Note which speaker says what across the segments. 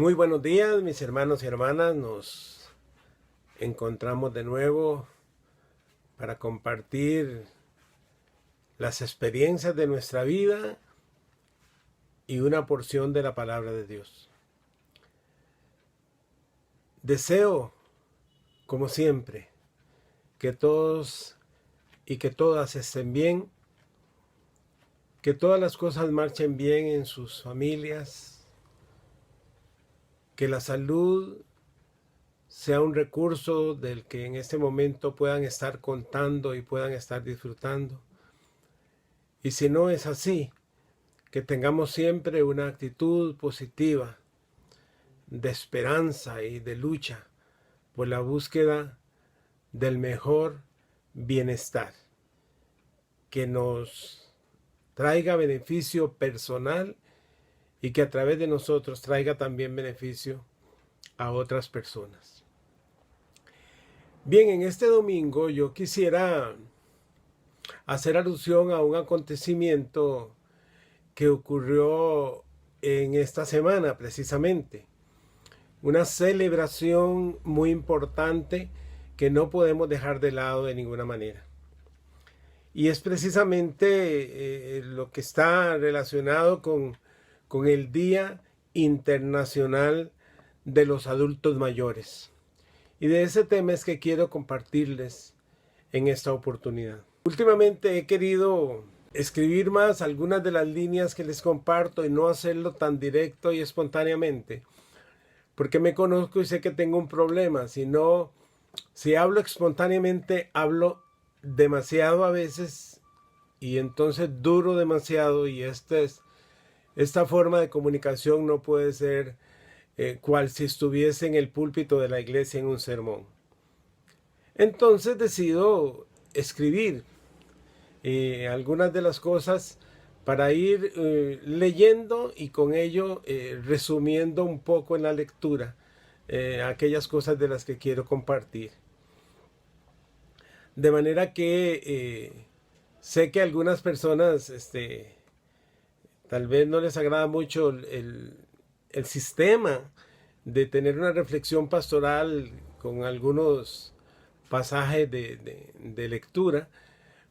Speaker 1: Muy buenos días, mis hermanos y hermanas. Nos encontramos de nuevo para compartir las experiencias de nuestra vida y una porción de la palabra de Dios. Deseo, como siempre, que todos y que todas estén bien, que todas las cosas marchen bien en sus familias, que la salud sea un recurso del que en este momento puedan estar contando y puedan estar disfrutando. Y si no es así, que tengamos siempre una actitud positiva, de esperanza y de lucha por la búsqueda del mejor bienestar, que nos traiga beneficio personal y que a través de nosotros traiga también beneficio a otras personas. Bien, en este domingo yo quisiera hacer alusión a un acontecimiento que ocurrió en esta semana precisamente. Una celebración muy importante que no podemos dejar de lado de ninguna manera. Y es precisamente lo que está relacionado con el Día Internacional de los Adultos Mayores. Y de ese tema es que quiero compartirles en esta oportunidad. Últimamente he querido escribir más algunas de las líneas que les comparto y no hacerlo tan directo y espontáneamente, porque me conozco y sé que tengo un problema. Si hablo espontáneamente, hablo demasiado a veces y entonces duro demasiado, y esta forma de comunicación no puede ser cual si estuviese en el púlpito de la iglesia en un sermón. Entonces decido escribir algunas de las cosas para ir leyendo y con ello resumiendo un poco en la lectura aquellas cosas de las que quiero compartir. De manera que sé que a algunas personas tal vez no les agrada mucho el sistema de tener una reflexión pastoral con algunos pasajes de lectura,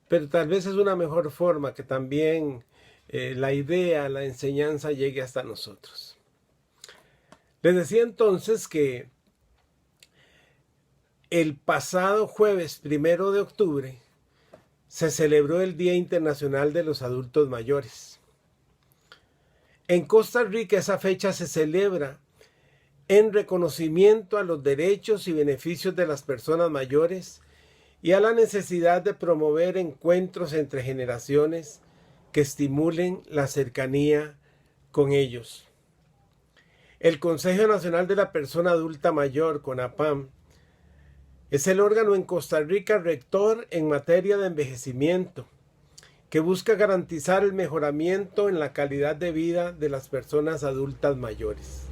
Speaker 1: pero tal vez es una mejor forma que también la idea, la enseñanza llegue hasta nosotros. Les decía entonces que el pasado jueves 1 de octubre se celebró el Día Internacional de los Adultos Mayores. En Costa Rica esa fecha se celebra en reconocimiento a los derechos y beneficios de las personas mayores y a la necesidad de promover encuentros entre generaciones que estimulen la cercanía con ellos. El Consejo Nacional de la Persona Adulta Mayor, CONAPAM, es el órgano en Costa Rica rector en materia de envejecimiento, que busca garantizar el mejoramiento en la calidad de vida de las personas adultas mayores.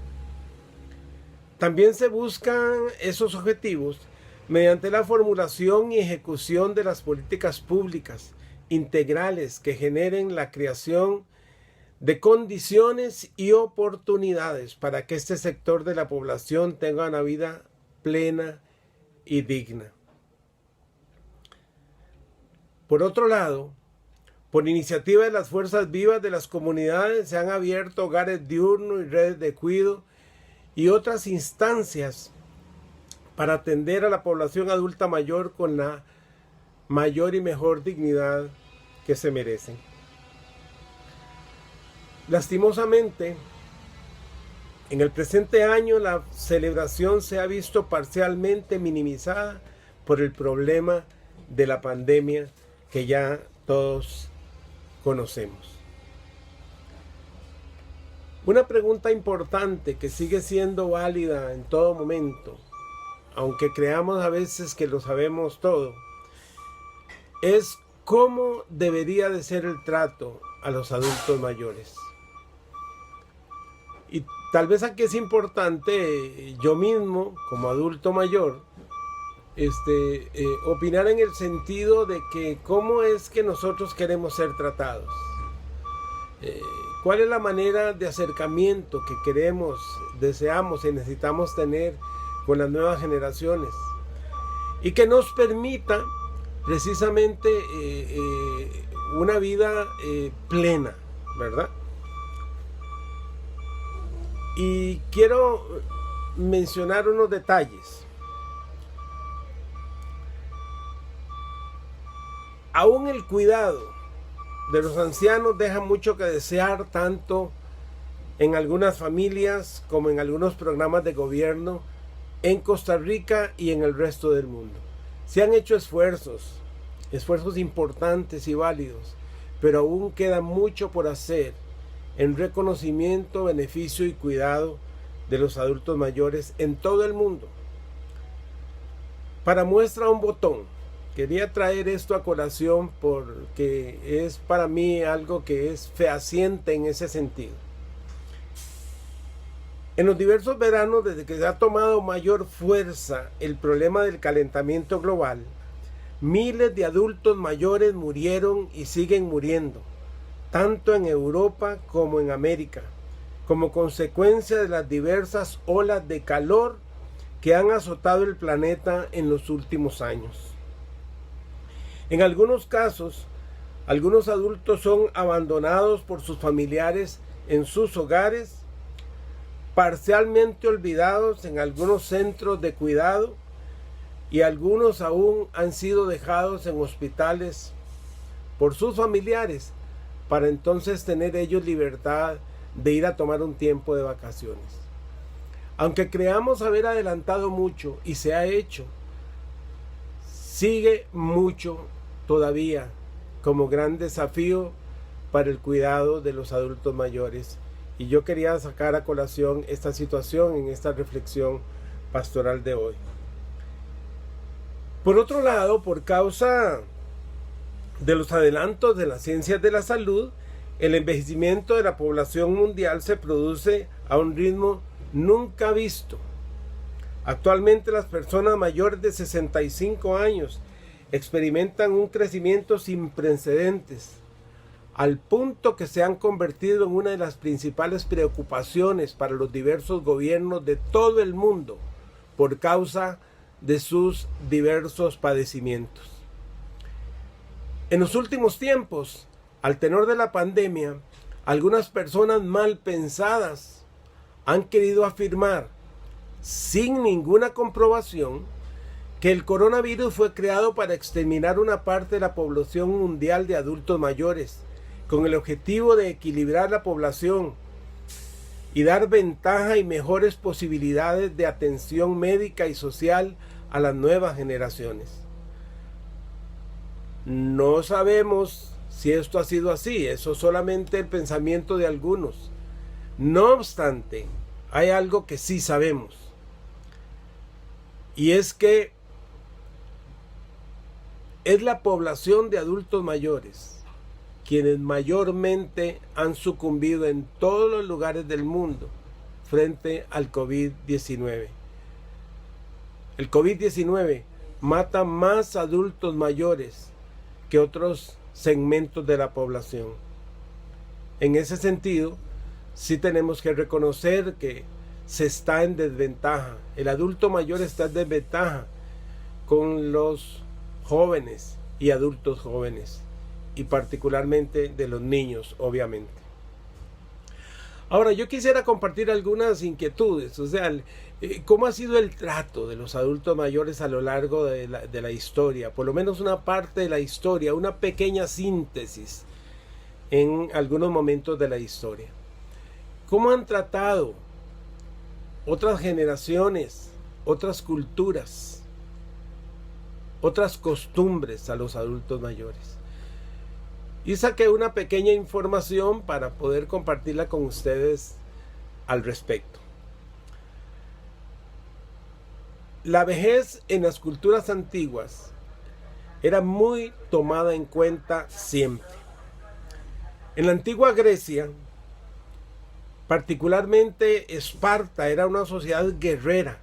Speaker 1: También se buscan esos objetivos mediante la formulación y ejecución de las políticas públicas integrales que generen la creación de condiciones y oportunidades para que este sector de la población tenga una vida plena y digna. Por otro lado, por iniciativa de las fuerzas vivas de las comunidades se han abierto hogares diurnos y redes de cuidado y otras instancias para atender a la población adulta mayor con la mayor y mejor dignidad que se merecen. Lastimosamente, en el presente año la celebración se ha visto parcialmente minimizada por el problema de la pandemia que ya todos conocemos. Una pregunta importante que sigue siendo válida en todo momento, aunque creamos a veces que lo sabemos todo, es cómo debería de ser el trato a los adultos mayores. Y tal vez aquí es importante yo mismo, como adulto mayor, opinar en el sentido de que cómo es que nosotros queremos ser tratados. cuál es la manera de acercamiento que queremos, deseamos y necesitamos tener con las nuevas generaciones, y que nos permita precisamente una vida plena, ¿verdad? Y quiero mencionar unos detalles. Aún el cuidado de los ancianos deja mucho que desear, tanto en algunas familias como en algunos programas de gobierno en Costa Rica y en el resto del mundo. Se han hecho esfuerzos importantes y válidos, pero aún queda mucho por hacer en reconocimiento, beneficio y cuidado de los adultos mayores en todo el mundo. Para muestra un botón, quería traer esto a colación porque es para mí algo que es fehaciente en ese sentido. En los diversos veranos, desde que se ha tomado mayor fuerza el problema del calentamiento global, miles de adultos mayores murieron y siguen muriendo, tanto en Europa como en América, como consecuencia de las diversas olas de calor que han azotado el planeta en los últimos años. En algunos casos, algunos adultos son abandonados por sus familiares en sus hogares, parcialmente olvidados en algunos centros de cuidado, y algunos aún han sido dejados en hospitales por sus familiares para entonces tener ellos libertad de ir a tomar un tiempo de vacaciones. Aunque creamos haber adelantado mucho y se ha hecho, sigue mucho todavía como gran desafío para el cuidado de los adultos mayores. Y yo quería sacar a colación esta situación en esta reflexión pastoral de hoy. Por otro lado, por causa de los adelantos de las ciencias de la salud, el envejecimiento de la población mundial se produce a un ritmo nunca visto. Actualmente las personas mayores de 65 años experimentan un crecimiento sin precedentes, al punto que se han convertido en una de las principales preocupaciones para los diversos gobiernos de todo el mundo por causa de sus diversos padecimientos. En los últimos tiempos, al tenor de la pandemia, algunas personas mal pensadas han querido afirmar, sin ninguna comprobación, que el coronavirus fue creado para exterminar una parte de la población mundial de adultos mayores, con el objetivo de equilibrar la población y dar ventaja y mejores posibilidades de atención médica y social a las nuevas generaciones. No sabemos si esto ha sido así, eso es solamente el pensamiento de algunos. No obstante, hay algo que sí sabemos, y es que es la población de adultos mayores quienes mayormente han sucumbido en todos los lugares del mundo frente al COVID-19. El COVID-19 mata más adultos mayores que otros segmentos de la población. En ese sentido, sí tenemos que reconocer que se está en desventaja. El adulto mayor está en desventaja con los jóvenes y adultos jóvenes, y particularmente de los niños, obviamente. Ahora, yo quisiera compartir algunas inquietudes, o sea, cómo ha sido el trato de los adultos mayores a lo largo de la historia, por lo menos una parte de la historia, una pequeña síntesis en algunos momentos de la historia. ¿Cómo han tratado otras generaciones, otras culturas, otras costumbres a los adultos mayores? Y saqué una pequeña información para poder compartirla con ustedes al respecto. La vejez en las culturas antiguas era muy tomada en cuenta siempre. En la antigua Grecia, particularmente Esparta, era una sociedad guerrera,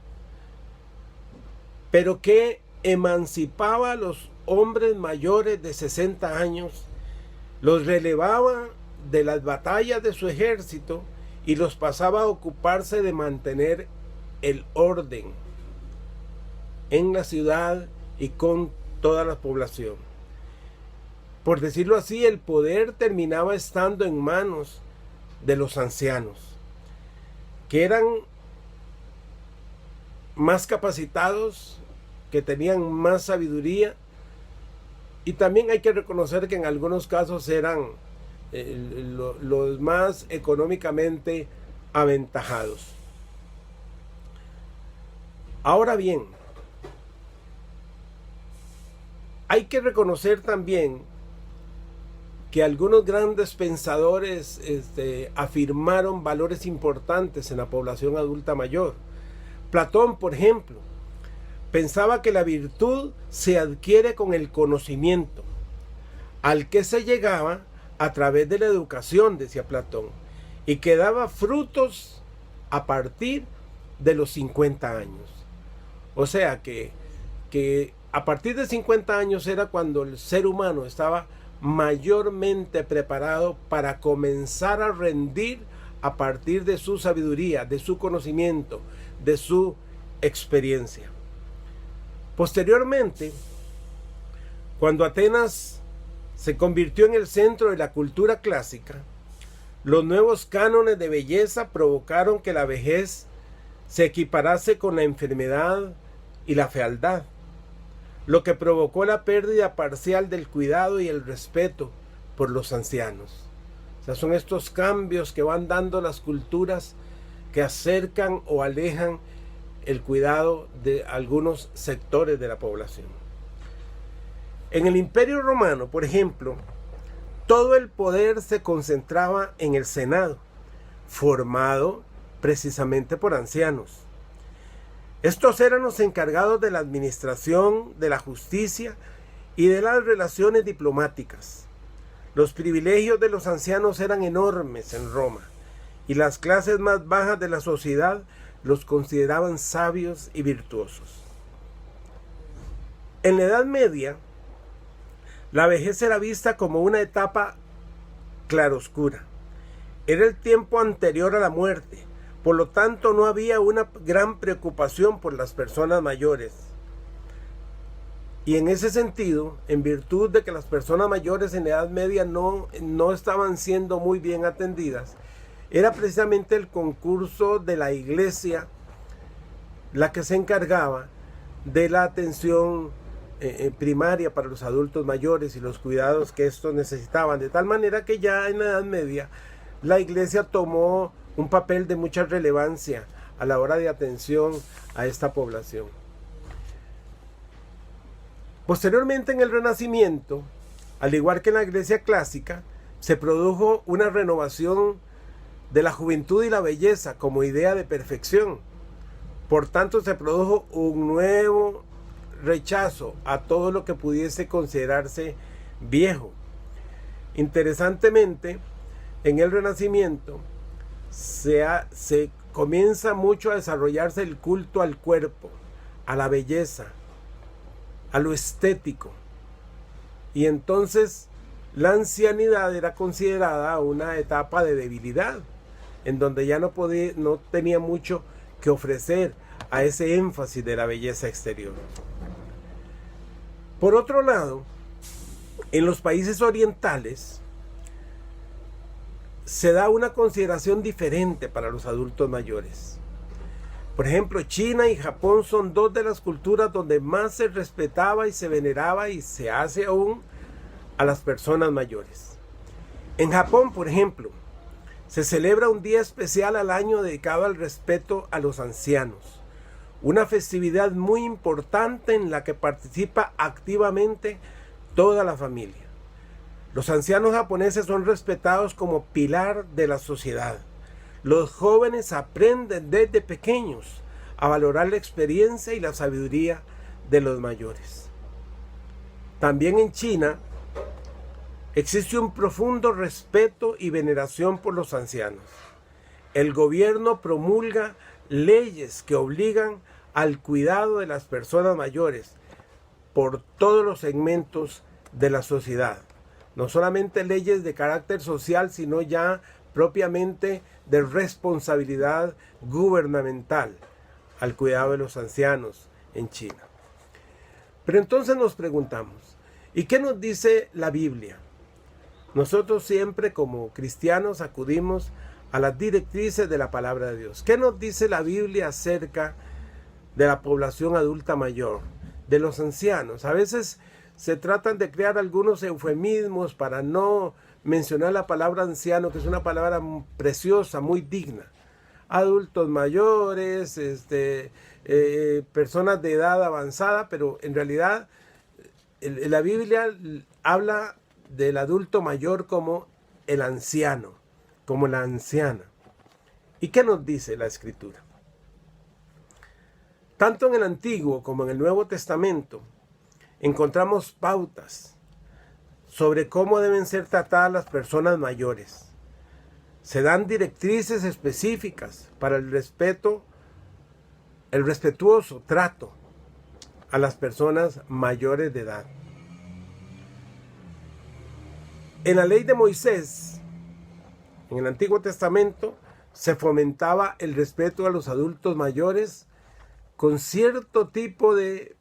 Speaker 1: pero que emancipaba a los hombres mayores de 60 años, los relevaba de las batallas de su ejército y los pasaba a ocuparse de mantener el orden en la ciudad y con toda la población. Por decirlo así, el poder terminaba estando en manos de los ancianos, que eran más capacitados, que tenían más sabiduría, y también hay que reconocer que en algunos casos eran los más económicamente aventajados. Ahora bien, hay que reconocer también que algunos grandes pensadores afirmaron valores importantes en la población adulta mayor. Platón, por ejemplo, pensaba que la virtud se adquiere con el conocimiento, al que se llegaba a través de la educación, decía Platón, y que daba frutos a partir de los 50 años. O sea que a partir de 50 años era cuando el ser humano estaba mayormente preparado para comenzar a rendir a partir de su sabiduría, de su conocimiento, de su experiencia. Posteriormente, cuando Atenas se convirtió en el centro de la cultura clásica, los nuevos cánones de belleza provocaron que la vejez se equiparase con la enfermedad y la fealdad, lo que provocó la pérdida parcial del cuidado y el respeto por los ancianos. O sea, son estos cambios que van dando las culturas que acercan o alejan el cuidado de algunos sectores de la población. En el Imperio Romano, por ejemplo, todo el poder se concentraba en el Senado, formado precisamente por ancianos. Estos eran los encargados de la administración, de la justicia y de las relaciones diplomáticas. Los privilegios de los ancianos eran enormes en Roma, y las clases más bajas de la sociedad los consideraban sabios y virtuosos. En la Edad Media, la vejez era vista como una etapa claroscura. Era el tiempo anterior a la muerte, por lo tanto no había una gran preocupación por las personas mayores. Y en ese sentido, en virtud de que las personas mayores en la Edad Media no estaban siendo muy bien atendidas, era precisamente el concurso de la iglesia la que se encargaba de la atención primaria para los adultos mayores y los cuidados que estos necesitaban, de tal manera que ya en la Edad Media la iglesia tomó un papel de mucha relevancia a la hora de atención a esta población. Posteriormente, en el Renacimiento, al igual que en la Grecia clásica, se produjo una renovación de la juventud y la belleza como idea de perfección. Por tanto, se produjo un nuevo rechazo a todo lo que pudiese considerarse viejo. Interesantemente, en el Renacimiento se comienza mucho a desarrollarse el culto al cuerpo, a la belleza, a lo estético. Y entonces la ancianidad era considerada una etapa de debilidad, en donde ya no tenía mucho que ofrecer a ese énfasis de la belleza exterior. Por otro lado, en los países orientales se da una consideración diferente para los adultos mayores. Por ejemplo, China y Japón son dos de las culturas donde más se respetaba y se veneraba, y se hace aún, a las personas mayores. En Japón, por ejemplo, se celebra un día especial al año dedicado al respeto a los ancianos, una festividad muy importante en la que participa activamente toda la familia. Los ancianos japoneses son respetados como pilar de la sociedad. Los jóvenes aprenden desde pequeños a valorar la experiencia y la sabiduría de los mayores. También en China existe un profundo respeto y veneración por los ancianos. El gobierno promulga leyes que obligan al cuidado de las personas mayores por todos los segmentos de la sociedad, no solamente leyes de carácter social, sino ya propiamente de responsabilidad gubernamental al cuidado de los ancianos en China. Pero entonces nos preguntamos, ¿y qué nos dice la Biblia? Nosotros siempre como cristianos acudimos a las directrices de la palabra de Dios. ¿Qué nos dice la Biblia acerca de la población adulta mayor, de los ancianos? A veces se tratan de crear algunos eufemismos para no mencionar la palabra anciano, que es una palabra preciosa, muy digna. Adultos mayores, personas de edad avanzada, pero en realidad la Biblia habla del adulto mayor como el anciano, como la anciana. ¿Y qué nos dice la Escritura? Tanto en el Antiguo como en el Nuevo Testamento encontramos pautas sobre cómo deben ser tratadas las personas mayores. Se dan directrices específicas para el respetuoso trato a las personas mayores de edad. En la ley de Moisés, en el Antiguo Testamento, se fomentaba el respeto a los adultos mayores con cierto tipo de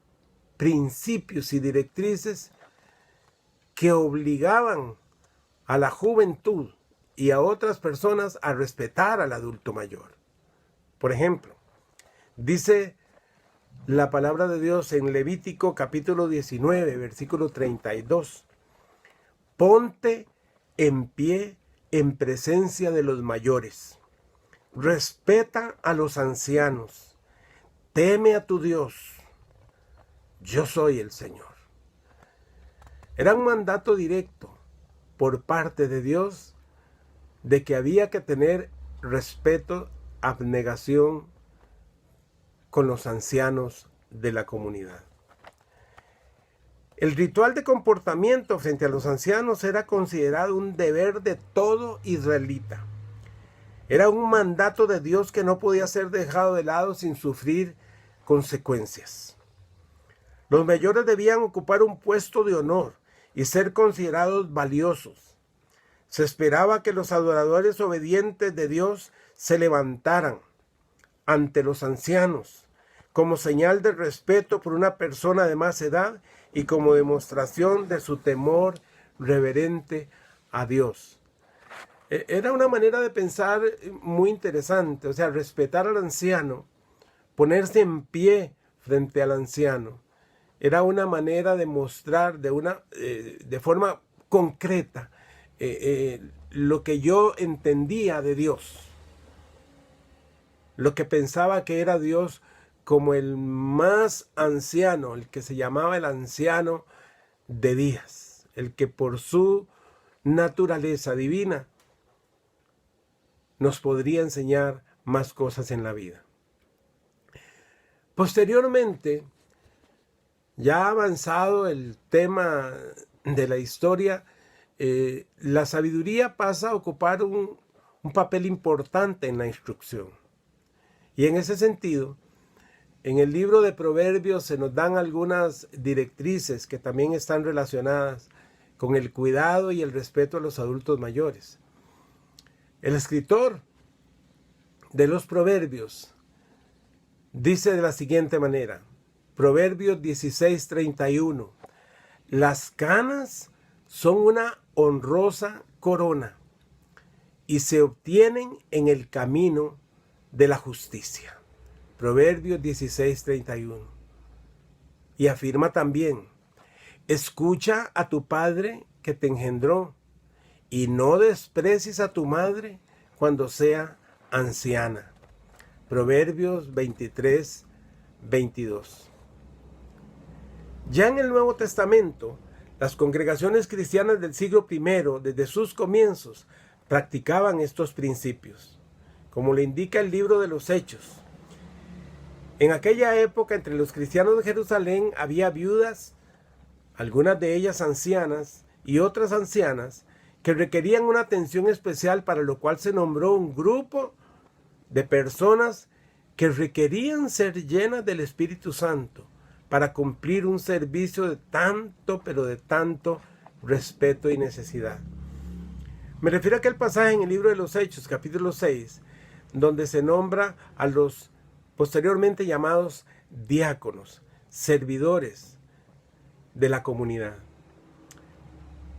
Speaker 1: principios y directrices que obligaban a la juventud y a otras personas a respetar al adulto mayor. Por ejemplo, dice la palabra de Dios en Levítico capítulo 19, versículo 32. Ponte en pie en presencia de los mayores. Respeta a los ancianos. Teme a tu Dios. Yo soy el Señor. Era un mandato directo por parte de Dios de que había que tener respeto, abnegación con los ancianos de la comunidad. El ritual de comportamiento frente a los ancianos era considerado un deber de todo israelita. Era un mandato de Dios que no podía ser dejado de lado sin sufrir consecuencias. Los mayores debían ocupar un puesto de honor y ser considerados valiosos. Se esperaba que los adoradores obedientes de Dios se levantaran ante los ancianos como señal de respeto por una persona de más edad y como demostración de su temor reverente a Dios. Era una manera de pensar muy interesante, o sea, respetar al anciano, ponerse en pie frente al anciano, era una manera de mostrar de forma concreta lo que yo entendía de Dios, lo que pensaba que era Dios como el más anciano, el que se llamaba el anciano de días, el que por su naturaleza divina nos podría enseñar más cosas en la vida. Posteriormente, ya avanzado el tema de la historia, la sabiduría pasa a ocupar un papel importante en la instrucción. Y en ese sentido, en el libro de Proverbios se nos dan algunas directrices que también están relacionadas con el cuidado y el respeto a los adultos mayores. El escritor de los Proverbios dice de la siguiente manera, Proverbios 16:31, las canas son una honrosa corona y se obtienen en el camino de la justicia. Proverbios 16:31. Y afirma también, escucha a tu padre que te engendró y no desprecies a tu madre cuando sea anciana. Proverbios 23:22. Ya en el Nuevo Testamento, las congregaciones cristianas del siglo I, desde sus comienzos, practicaban estos principios, como le indica el libro de los Hechos. En aquella época, entre los cristianos de Jerusalén había viudas, algunas de ellas ancianas y otras ancianas, que requerían una atención especial, para lo cual se nombró un grupo de personas que requerían ser llenas del Espíritu Santo para cumplir un servicio de tanto, pero de tanto respeto y necesidad. Me refiero a aquel pasaje en el libro de los Hechos, capítulo 6, donde se nombra a los posteriormente llamados diáconos, servidores de la comunidad.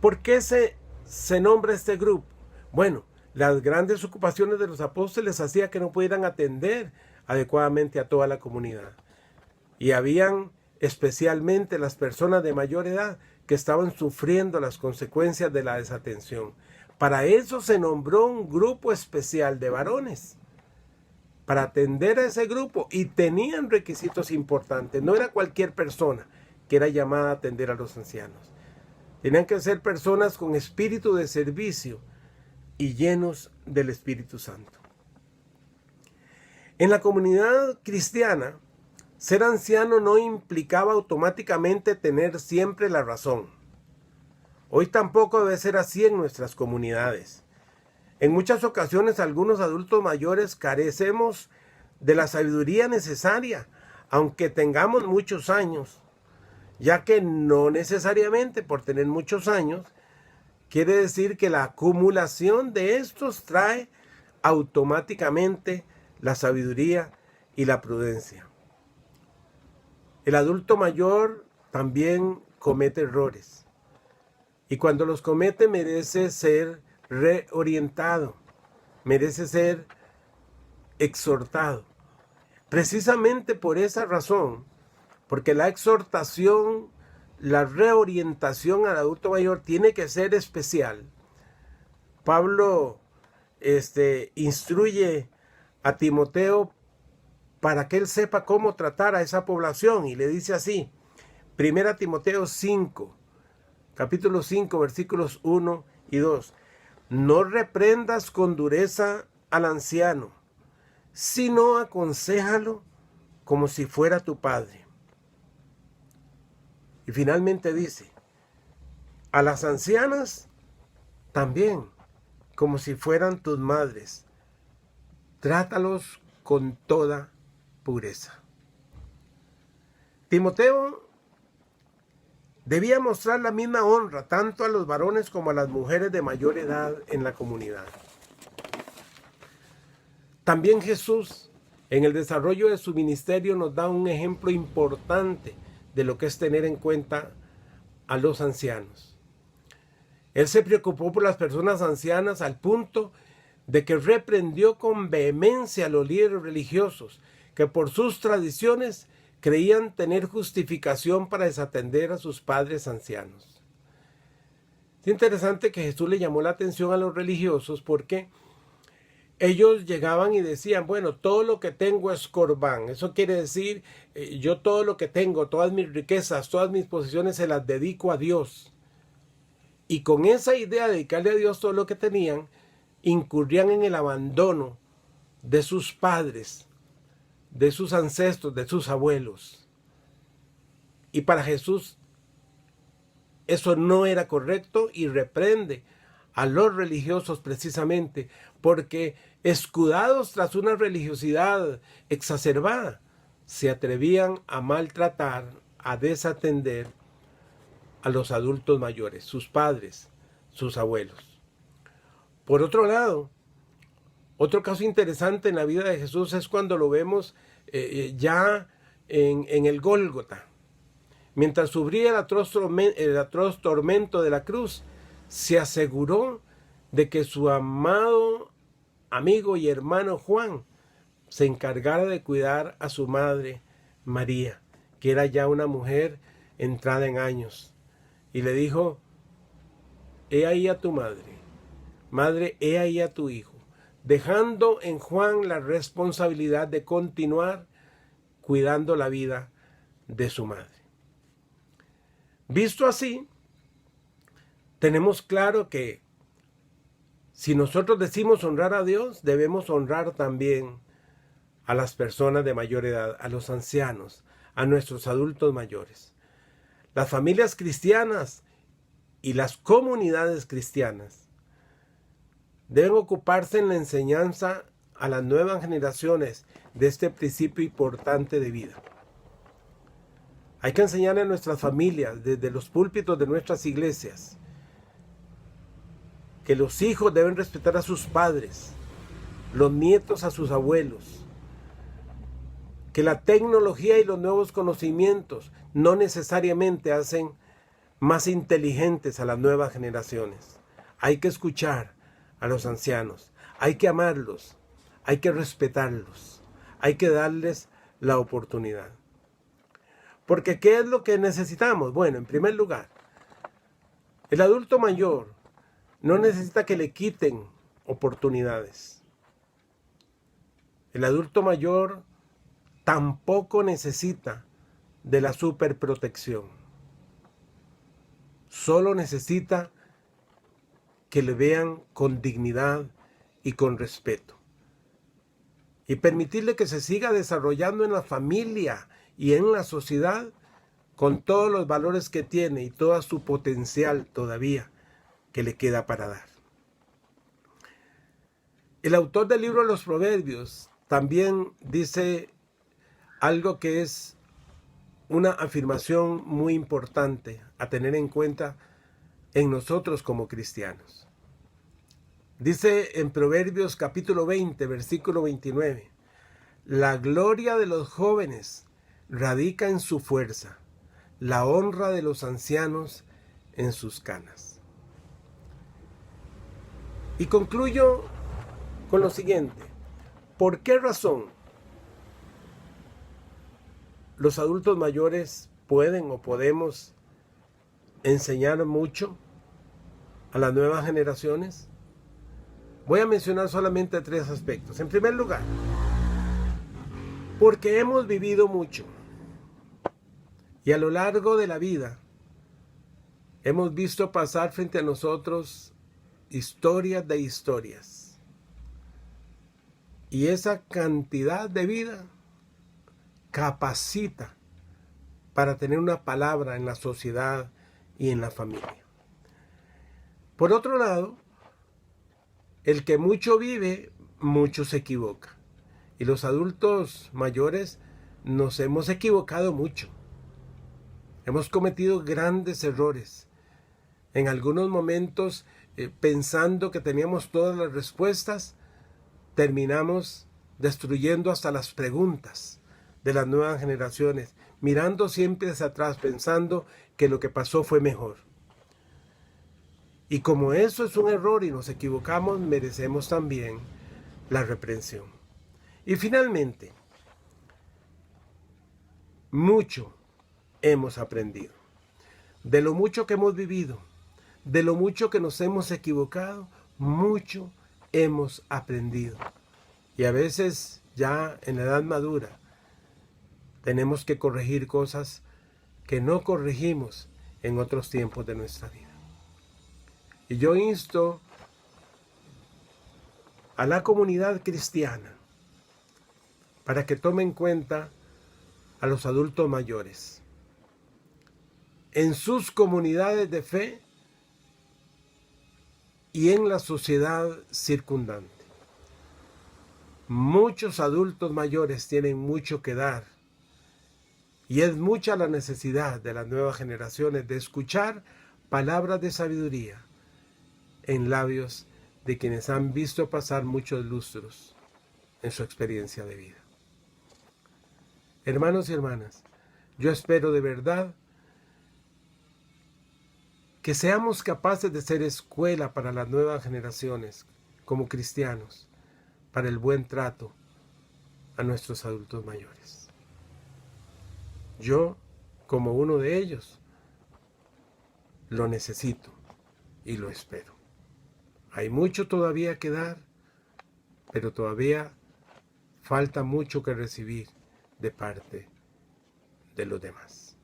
Speaker 1: ¿Por qué se nombra este grupo? Bueno, las grandes ocupaciones de los apóstoles hacían que no pudieran atender adecuadamente a toda la comunidad. Y habían especialmente las personas de mayor edad que estaban sufriendo las consecuencias de la desatención. Para eso se nombró un grupo especial de varones, para atender a ese grupo, y tenían requisitos importantes. No era cualquier persona que era llamada a atender a los ancianos. Tenían que ser personas con espíritu de servicio y llenos del Espíritu Santo. En la comunidad cristiana, ser anciano no implicaba automáticamente tener siempre la razón. Hoy tampoco debe ser así en nuestras comunidades. En muchas ocasiones algunos adultos mayores carecemos de la sabiduría necesaria, aunque tengamos muchos años, ya que no necesariamente por tener muchos años quiere decir que la acumulación de estos trae automáticamente la sabiduría y la prudencia. El adulto mayor también comete errores, y cuando los comete merece ser reorientado, merece ser exhortado. Precisamente por esa razón, porque la exhortación, la reorientación al adulto mayor tiene que ser especial. Pablo instruye a Timoteo para que él sepa cómo tratar a esa población, y le dice así, 1 Timoteo 5, capítulo 5, versículos 1 y 2. No reprendas con dureza al anciano, sino aconséjalo como si fuera tu padre. Y finalmente dice, a las ancianas también, como si fueran tus madres. Trátalos con toda pureza. Timoteo debía mostrar la misma honra tanto a los varones como a las mujeres de mayor edad en la comunidad. También Jesús, en el desarrollo de su ministerio, nos da un ejemplo importante de lo que es tener en cuenta a los ancianos. Él se preocupó por las personas ancianas al punto de que reprendió con vehemencia a los líderes religiosos que por sus tradiciones creían tener justificación para desatender a sus padres ancianos. Es interesante que Jesús le llamó la atención a los religiosos porque ellos llegaban y decían, bueno, todo lo que tengo es corbán. Eso quiere decir, yo todo lo que tengo, todas mis riquezas, todas mis posesiones se las dedico a Dios. Y con esa idea de dedicarle a Dios todo lo que tenían, incurrían en el abandono de sus padres, de sus ancestros, de sus abuelos. Y para Jesús eso no era correcto y reprende a los religiosos precisamente porque, escudados tras una religiosidad exacerbada, se atrevían a maltratar, a desatender a los adultos mayores, sus padres, sus abuelos. Por otro lado, otro caso interesante en la vida de Jesús es cuando lo vemos ya en el Gólgota. Mientras sufría el atroz tormento de la cruz, se aseguró de que su amado amigo y hermano Juan se encargara de cuidar a su madre María, que era ya una mujer entrada en años. Y le dijo, he ahí a tu madre, madre, he ahí a tu hijo, dejando en Juan la responsabilidad de continuar cuidando la vida de su madre. Visto así, tenemos claro que si nosotros decimos honrar a Dios, debemos honrar también a las personas de mayor edad, a los ancianos, a nuestros adultos mayores. Las familias cristianas y las comunidades cristianas deben ocuparse en la enseñanza a las nuevas generaciones de este principio importante de vida. Hay que enseñar a nuestras familias, desde los púlpitos de nuestras iglesias, que los hijos deben respetar a sus padres, los nietos a sus abuelos, que la tecnología y los nuevos conocimientos no necesariamente hacen más inteligentes a las nuevas generaciones. Hay que escuchar a los ancianos, hay que amarlos, hay que respetarlos, hay que darles la oportunidad. Porque ¿qué es lo que necesitamos? Bueno, en primer lugar, el adulto mayor no necesita que le quiten oportunidades. El adulto mayor tampoco necesita de la superprotección. Solo necesita que le vean con dignidad y con respeto. Y permitirle que se siga desarrollando en la familia y en la sociedad con todos los valores que tiene y todo su potencial todavía que le queda para dar. El autor del libro de los Proverbios también dice algo que es una afirmación muy importante a tener en cuenta en nosotros como cristianos. Dice en Proverbios capítulo 20, versículo 29, la gloria de los jóvenes radica en su fuerza, la honra de los ancianos en sus canas. Y concluyo con lo siguiente. ¿Por qué razón los adultos mayores pueden o podemos enseñar mucho a las nuevas generaciones? Voy a mencionar solamente 3 aspectos. En primer lugar, porque hemos vivido mucho y a lo largo de la vida hemos visto pasar frente a nosotros historias de historias. Y esa cantidad de vida capacita para tener una palabra en la sociedad y en la familia. Por otro lado, el que mucho vive, mucho se equivoca. Y los adultos mayores nos hemos equivocado mucho. Hemos cometido grandes errores. En algunos momentos, pensando que teníamos todas las respuestas, terminamos destruyendo hasta las preguntas de las nuevas generaciones, mirando siempre hacia atrás, pensando que lo que pasó fue mejor. Y como eso es un error y nos equivocamos, merecemos también la reprensión. Y finalmente, mucho hemos aprendido. De lo mucho que hemos vivido, de lo mucho que nos hemos equivocado, mucho hemos aprendido. Y a veces ya en la edad madura tenemos que corregir cosas que no corregimos en otros tiempos de nuestra vida. Y yo insto a la comunidad cristiana para que tome en cuenta a los adultos mayores en sus comunidades de fe y en la sociedad circundante. Muchos adultos mayores tienen mucho que dar y es mucha la necesidad de las nuevas generaciones de escuchar palabras de sabiduría en labios de quienes han visto pasar muchos lustros en su experiencia de vida. Hermanos y hermanas, yo espero de verdad que seamos capaces de ser escuela para las nuevas generaciones como cristianos, para el buen trato a nuestros adultos mayores. Yo, como uno de ellos, lo necesito y lo espero. Hay mucho todavía que dar, pero todavía falta mucho que recibir de parte de los demás.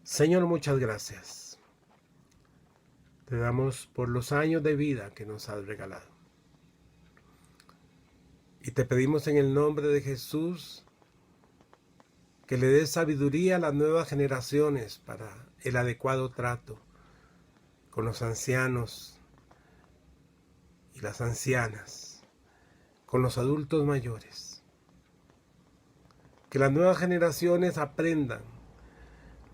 Speaker 1: Señor, muchas gracias. Te damos por los años de vida que nos has regalado. Y te pedimos en el nombre de Jesús que le des sabiduría a las nuevas generaciones para el adecuado trato con los ancianos y las ancianas, con los adultos mayores. Que las nuevas generaciones aprendan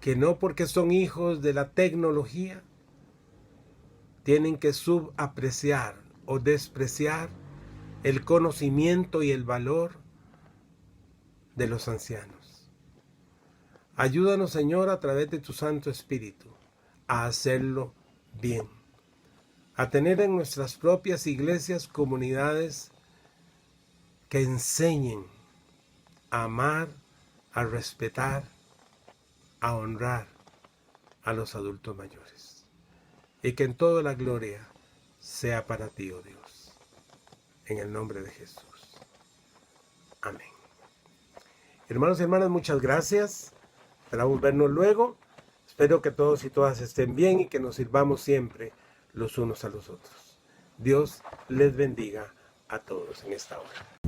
Speaker 1: que no porque son hijos de la tecnología, tienen que subapreciar o despreciar el conocimiento y el valor de los ancianos. Ayúdanos, Señor, a través de tu Santo Espíritu, a hacerlo bien, a tener en nuestras propias iglesias comunidades que enseñen a amar, a respetar, a honrar a los adultos mayores. Y que en toda la gloria sea para ti, oh Dios. En el nombre de Jesús. Amén. Hermanos y hermanas, muchas gracias. Esperamos vernos luego. Espero que todos y todas estén bien y que nos sirvamos siempre los unos a los otros. Dios les bendiga a todos en esta hora.